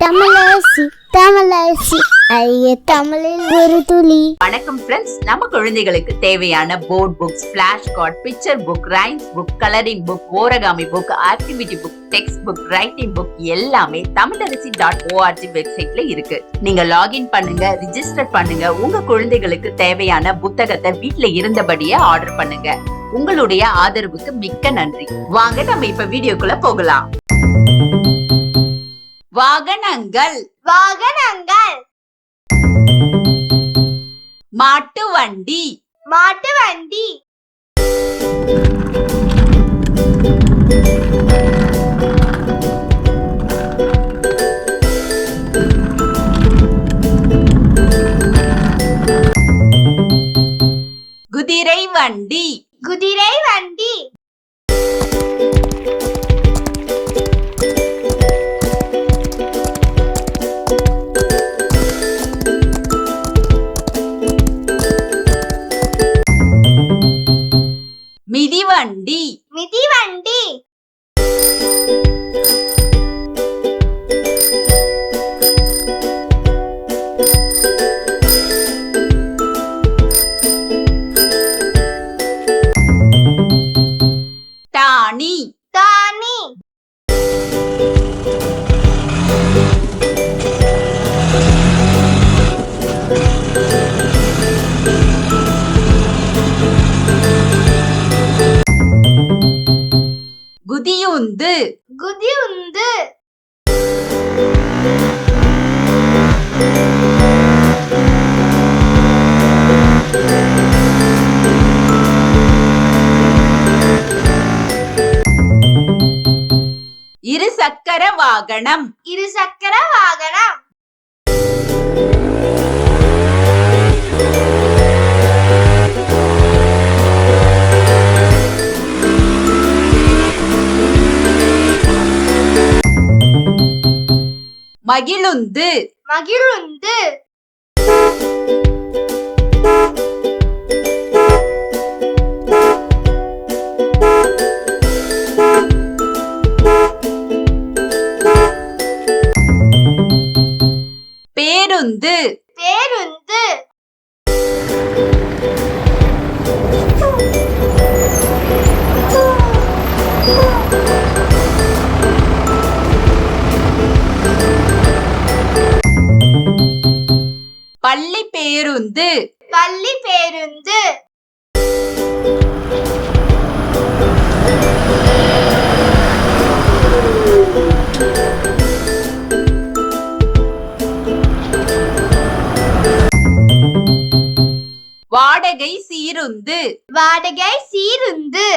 தமிழரசி தமிழரசி ஐய தமிழில் ஒரு துளி. வணக்கம் ஃப்ரெண்ட்ஸ், நம்ம குழந்தைகளுக்கு தேவையான board books, flash card, picture book, rhymes book, colouring book, origami book, activity book, textbook, writing book எல்லாமே Tamilarasi.org வெப்சைட்ல இருக்கு. நீங்க லாகின் பண்ணுங்க, ரிஜிஸ்டர் பண்ணுங்க. உங்க குழந்தைகளுக்கு தேவையான புத்தகத்தை வீட்ல இருந்தபடியே ஆர்டர் பண்ணுங்க. உங்களுடைய ஆதரவுக்கு மிக்க நன்றி. வாங்க நம்ம இப்ப வீடியோக்குள்ள போகலாம். வாகனங்கள் வாகனங்கள் மாட்டு வண்டி மாட்டு வண்டி குதிரை வண்டி குதிரை வண்டி மிதிவண்டி மிதிவண்டி தானி தானி குதியுந்து குதியுந்து இருசக்கர வாகனம் இருசக்கர வாகனம் மகிழுந்து மகிழுந்து பேருந்து பேருந்து பள்ளி பேருந்து பள்ளி பேருந்து வாடகை சீருந்து வாடகை சீருந்து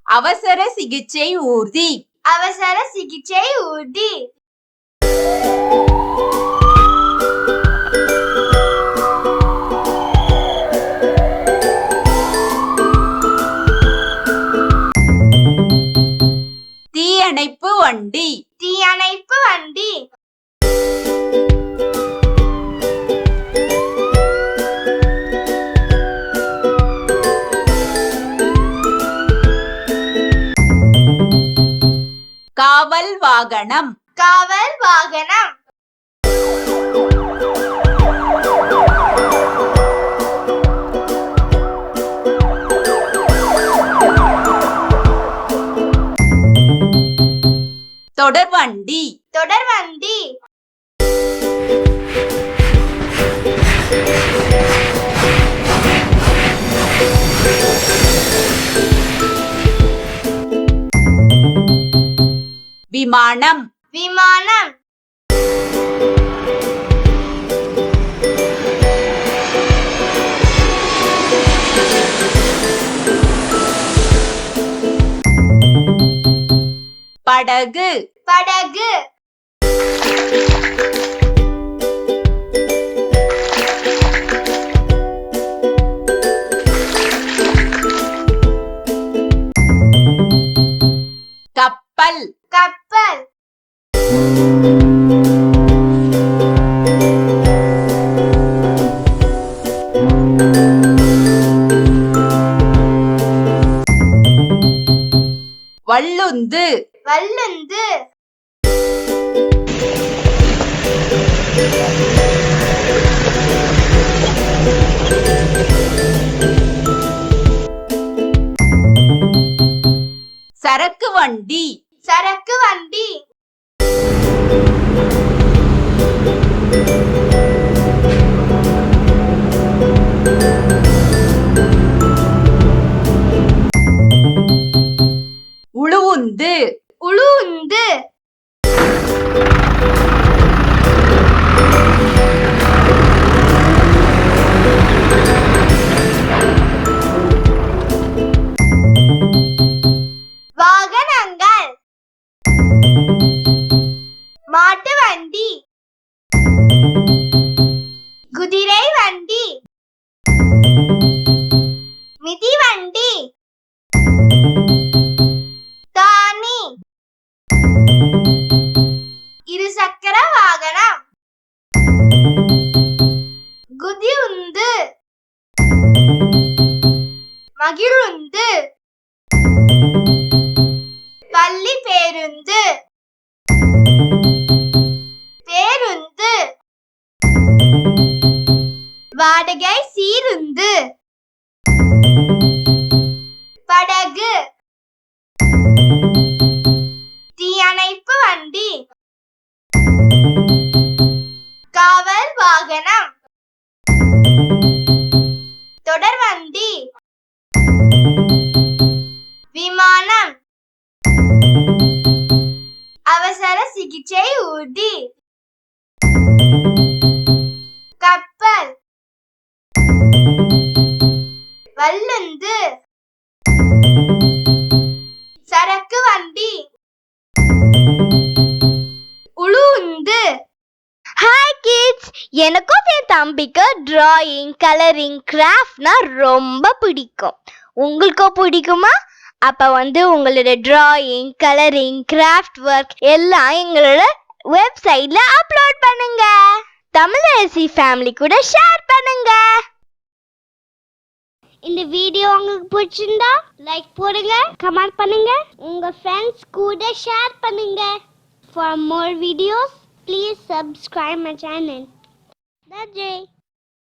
அவசர சிகிச்சை ஊர்தி அவசர சிகிச்சை ஊர்தி தீயணைப்பு வண்டி தீயணைப்பு வண்டி காவல் வாகனம் காவல் வாகனம் தொடர்வண்டி தொடர்வண்டி விமானம் விமானம் படகு படகு கப்பல் கப்பல் வல்லுந்து வல்லுந்து சரக்கு வண்டி சரக்கு வண்டி உழுவுந்து உழுவுந்து வாகனங்கள் மாட்டு வண்டி குதிரை வண்டி மிதிவண்டி தானி இருசக்கர வாகனம் குதியுந்து மகிழுந்து பள்ளி பேருந்து பேருந்து வாடகை சீருந்து படகு தீயணைப்பு வண்டி காவல் வாகனம் தொடர் வண்டி விமானம் அவசர சிகிச்சை ஊர்தி கப்பல் வல்லுந்து சரக்கு வண்டி உழுவுந்து. ஹாய் கிட்ஸ், எனக்கும் என் தம்பிக்கு டிராயிங், கலரிங், கிராஃப்ட்னா ரொம்ப பிடிக்கும். உங்களுக்கும் பிடிக்குமா? அப்போ உங்களோட டிராயிங், கலரிங், கிராஃப்ட் ஒர்க் எல்லாம் எங்களோட வெப்சைட்ல அப்லோட் பண்ணுங்க. தமிழரசி ஃபேமிலி கூட ஷேர் பண்ணுங்க. இந்த வீடியோ உங்களுக்கு பிடிச்சிருந்தா லைக் போடுங்க, கமெண்ட் பண்ணுங்க, உங்க ஃப்ரெண்ட்ஸ் கூட ஷேர் பண்ணுங்க. For more videos, please subscribe my channel. That's it.